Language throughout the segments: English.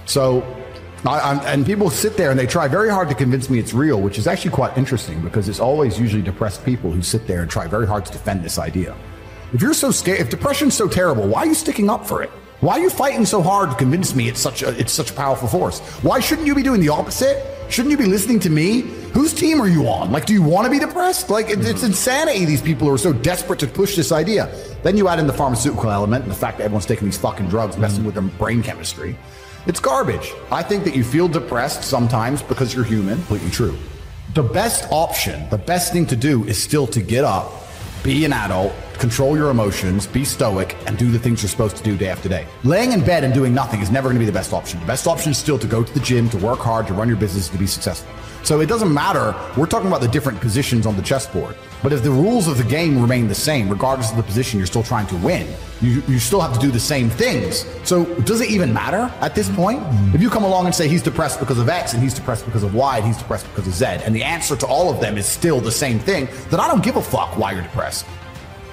So, and people sit there and they try very hard to convince me it's real, which is actually quite interesting because it's always usually depressed people who sit there and try very hard to defend this idea. If you're so scared, if depression's so terrible, why are you sticking up for it? Why are you fighting so hard to convince me it's such a powerful force? Why shouldn't you be doing the opposite? Shouldn't you be listening to me? Whose team are you on? Like, do you want to be depressed? Like, it's insanity, these people who are so desperate to push this idea. Then you add in the pharmaceutical element and the fact that everyone's taking these fucking drugs, messing with their brain chemistry. It's garbage. I think that you feel depressed sometimes because you're human. Completely true. The best option, the best thing to do is still to get up, be an adult, control your emotions, be stoic, and do the things you're supposed to do day after day. Laying in bed and doing nothing is never going to be the best option. The best option is still to go to the gym, to work hard, to run your business, to be successful. So it doesn't matter. We're talking about the different positions on the chessboard. But if the rules of the game remain the same, regardless of the position you're still trying to win, you still have to do the same things. So does it even matter at this point? If you come along and say he's depressed because of X and he's depressed because of Y and he's depressed because of Z, and the answer to all of them is still the same thing, then I don't give a fuck why you're depressed.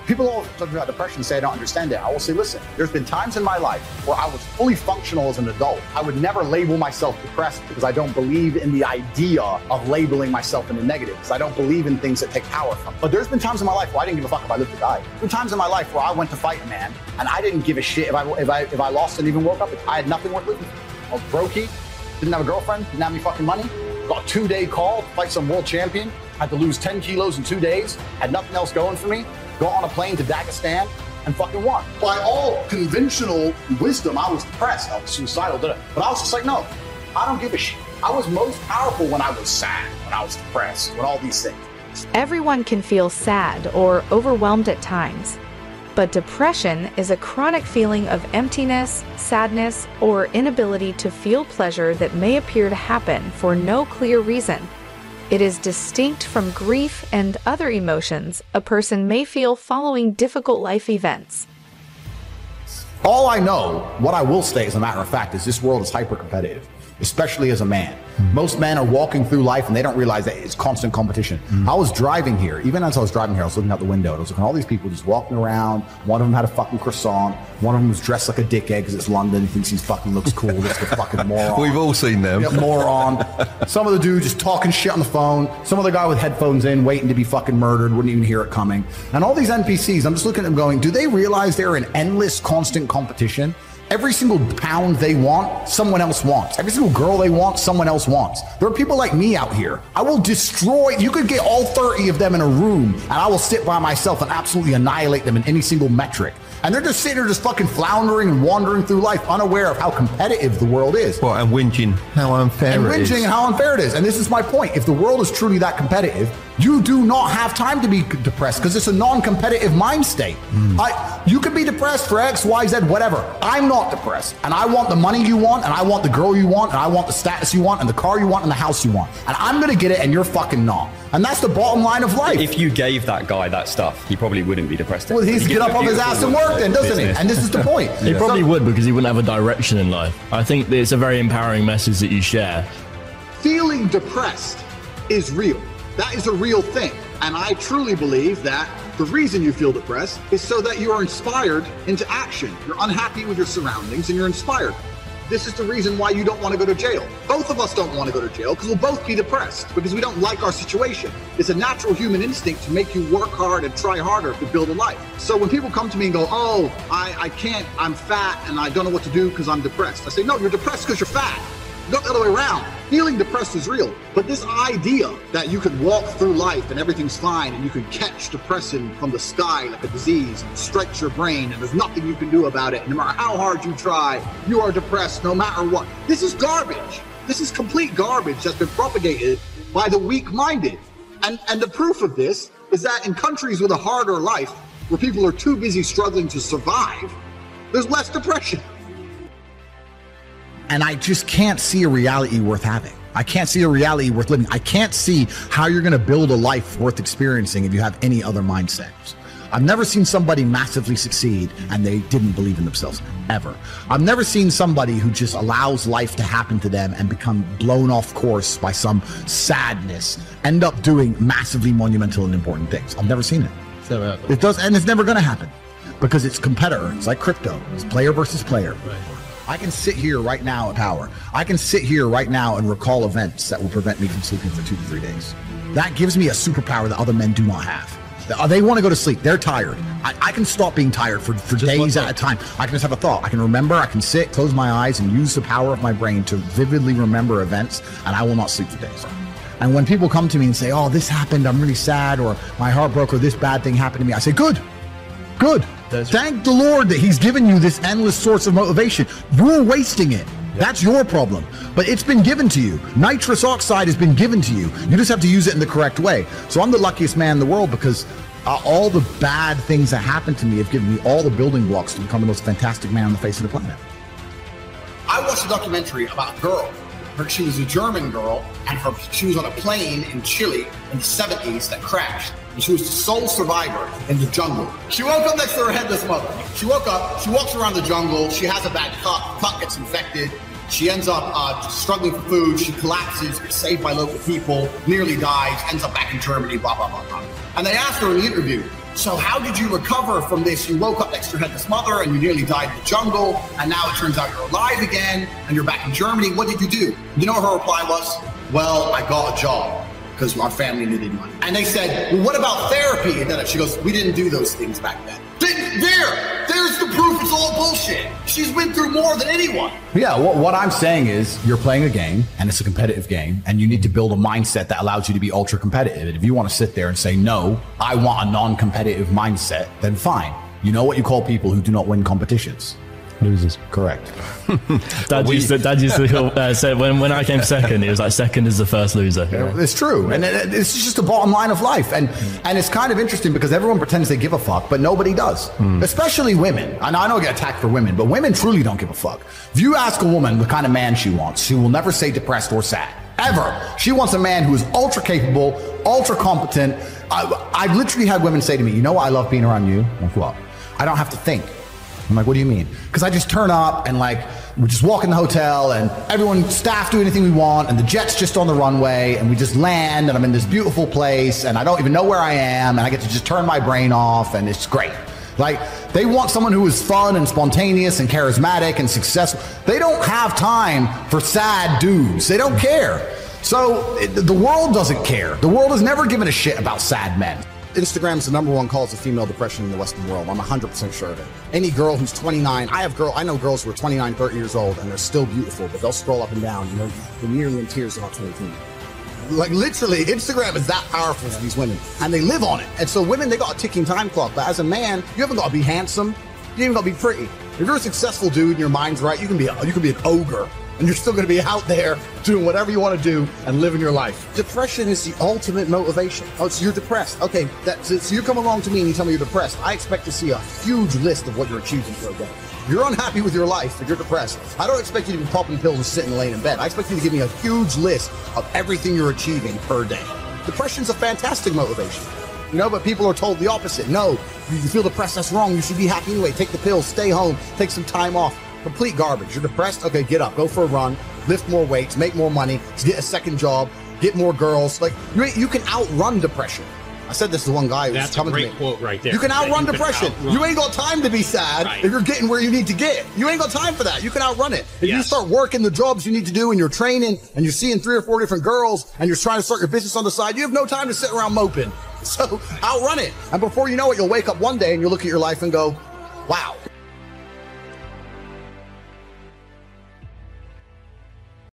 People all talk about depression and say I don't understand it. I will say, listen, there's been times in my life where I was fully functional as an adult. I would never label myself depressed because I don't believe in the idea of labeling myself in the negative, because I don't believe in things that take power from me. But there's been times in my life where I didn't give a fuck if I lived or died. There's been times in my life where I went to fight a man and I didn't give a shit if I lost and even woke up. I had nothing worth living for. I was brokey, didn't have a girlfriend, didn't have any fucking money. Got a 2-day call to fight some world champion. Had to lose 10 kilos in 2 days. Had nothing else going for me. Got on a plane to Dagestan and fucking won. By all conventional wisdom, I was depressed. I was suicidal, but I was just like, no, I don't give a shit. I was most powerful when I was sad, when I was depressed, when all these things. Everyone can feel sad or overwhelmed at times, but depression is a chronic feeling of emptiness, sadness, or inability to feel pleasure that may appear to happen for no clear reason. It is distinct from grief and other emotions a person may feel following difficult life events. All I know, what I will say as a matter of fact, is this world is hyper-competitive, especially as a man. Most men are walking through life and they don't realize that it's constant competition. I was driving here. Even as I was driving here, I was looking out the window and I was looking at all these people just walking around. One of them had a fucking croissant. One of them was dressed like a dickhead because it's London. He thinks he fucking looks cool. That's the fucking moron. We've all seen them. Yeah, moron. Some of the dude just talking shit on the phone. Some other guy with headphones in, waiting to be fucking murdered, wouldn't even hear it coming. And all these NPCs, I'm just looking at them going, do they realize they're in endless, constant competition? Every single pound they want, someone else wants. Every single girl they want, someone else wants. There are people like me out here. I will destroy, you could get all 30 of them in a room and I will sit by myself and absolutely annihilate them in any single metric. And they're just sitting there just fucking floundering and wandering through life unaware of how competitive the world is. Well, and whinging how unfair it is. And how unfair it is. And this is my point. If the world is truly that competitive, you do not have time to be depressed because it's a non-competitive mind state. You could be depressed for X, Y, Z, whatever. I'm not depressed. And I want the money you want, and I want the girl you want, and I want the status you want, and the car you want, and the house you want. And I'm going to get it, and you're fucking not. And that's the bottom line of life. If you gave that guy that stuff, he probably wouldn't be depressed. Well, he'd get up off his ass and work then, doesn't he? And this is the point. He probably would, because he wouldn't have a direction in life. I think it's a very empowering message that you share. Feeling depressed is real. That is a real thing. And I truly believe that the reason you feel depressed is so that you are inspired into action. You're unhappy with your surroundings and you're inspired. This is the reason why you don't want to go to jail. Both of us don't want to go to jail because we'll both be depressed because we don't like our situation. It's a natural human instinct to make you work hard and try harder to build a life. So when people come to me and go, oh, I can't, I'm fat and I don't know what to do because I'm depressed. I say, no, you're depressed because you're fat. Not the other way around. Feeling depressed is real. But this idea that you could walk through life and everything's fine and you can catch depression from the sky like a disease and strikes your brain and there's nothing you can do about it. No matter how hard you try, you are depressed no matter what. This is garbage. This is complete garbage that's been propagated by the weak-minded. And the proof of this is that in countries with a harder life, where people are too busy struggling to survive, there's less depression. And I just can't see a reality worth having. I can't see a reality worth living. I can't see how you're going to build a life worth experiencing if you have any other mindsets. I've never seen somebody massively succeed and they didn't believe in themselves, ever. I've never seen somebody who just allows life to happen to them and become blown off course by some sadness, end up doing massively monumental and important things. I've never seen it. It does, and it's never going to happen because it's competitor. It's like crypto. It's player versus player. I can sit here right now in power. I can sit here right now and recall events that will prevent me from sleeping for 2 to 3 days. That gives me a superpower that other men do not have. They want to go to sleep. They're tired. I can stop being tired for days at a time. I can just have a thought. I can remember. I can sit, close my eyes, and use the power of my brain to vividly remember events, and I will not sleep for days. And when people come to me and say, oh, this happened, I'm really sad, or my heart broke, or this bad thing happened to me, I say, good. Thank the Lord that he's given you this endless source of motivation. You're wasting it. That's your problem. But it's been given to you. Nitrous oxide has been given to you. You just have to use it in the correct way. So I'm the luckiest man in the world because all the bad things that happened to me have given me all the building blocks to become the most fantastic man on the face of the planet. I watched a documentary about a girl. She was a German girl, and she was on a plane in Chile in the 70s that crashed. And she was the sole survivor in the jungle. She woke up next to her headless mother. She woke up, she walks around the jungle, she has a bad cut gets infected. She ends up struggling for food. She collapses, gets saved by local people, nearly dies, ends up back in Germany, blah, blah, blah, blah. And they asked her in the interview, so how did you recover from this? You woke up next to your headless mother and you nearly died in the jungle, and now it turns out you're alive again and you're back in Germany. What did you do? You know what her reply was? Well, I got a job because our family needed money. And they said, well, what about therapy? And then she goes, we didn't do those things back then. There's the proof it's all bullshit. She's been through more than anyone. Yeah, what I'm saying is you're playing a game, and it's a competitive game, and you need to build a mindset that allows you to be ultra competitive. And if you want to sit there and say, no, I want a non-competitive mindset, then fine. You know what you call people who do not win competitions? Losers. Correct. Dad used to say when I came second, it was like second is the first loser. It's true. And it's just the bottom line of life. And it's kind of interesting because everyone pretends they give a fuck, but nobody does. Especially women. And I know I get attacked for women, but women truly don't give a fuck. If you ask a woman the kind of man she wants, she will never say depressed or sad. Ever. She wants a man who is ultra capable, ultra competent. I've literally had women say to me, you know what I love being around you? I'm like, what? I don't have to think. I'm like, what do you mean? Because I just turn up and like, we just walk in the hotel and staff do anything we want and the jet's just on the runway and we just land and I'm in this beautiful place and I don't even know where I am and I get to just turn my brain off and it's great. Like, they want someone who is fun and spontaneous and charismatic and successful. They don't have time for sad dudes. They don't care. So the world doesn't care. The world has never given a shit about sad men. Instagram's the #1 cause of female depression in the Western world. I'm 100% sure of it. Any girl who's 29, I know girls who are 29, 30 years old, and they're still beautiful, but they'll scroll up and down, and they're nearly in tears about 22. Like, literally, Instagram is that powerful for these women, and they live on it. And so women, they got a ticking time clock, but as a man, you haven't got to be handsome. You ain't got to be pretty. If you're a successful dude and your mind's right, you can be an ogre. And you're still going to be out there doing whatever you want to do and living your life. Depression is the ultimate motivation. Oh, so you're depressed. Okay, so you come along to me and you tell me you're depressed. I expect to see a huge list of what you're achieving for a day. If you're unhappy with your life, if you're depressed, I don't expect you to be popping pills and sitting and laying in bed. I expect you to give me a huge list of everything you're achieving per day. Depression's a fantastic motivation. But people are told the opposite. No, you feel depressed, that's wrong. You should be happy anyway. Take the pills, stay home, take some time off. Complete garbage. You're depressed? Okay, get up, go for a run, lift more weights, make more money, get a second job, get more girls. Like, you can outrun depression. I said this to one guy who was coming to me. That's a great quote right there. You can outrun depression. You ain't got time to be sad if you're getting where you need to get. You ain't got time for that. You can outrun it. If you start working the jobs you need to do and you're training and you're seeing 3 or 4 different girls and you're trying to start your business on the side, you have no time to sit around moping. So outrun it. And before you know it, you'll wake up one day and you'll look at your life and go, wow,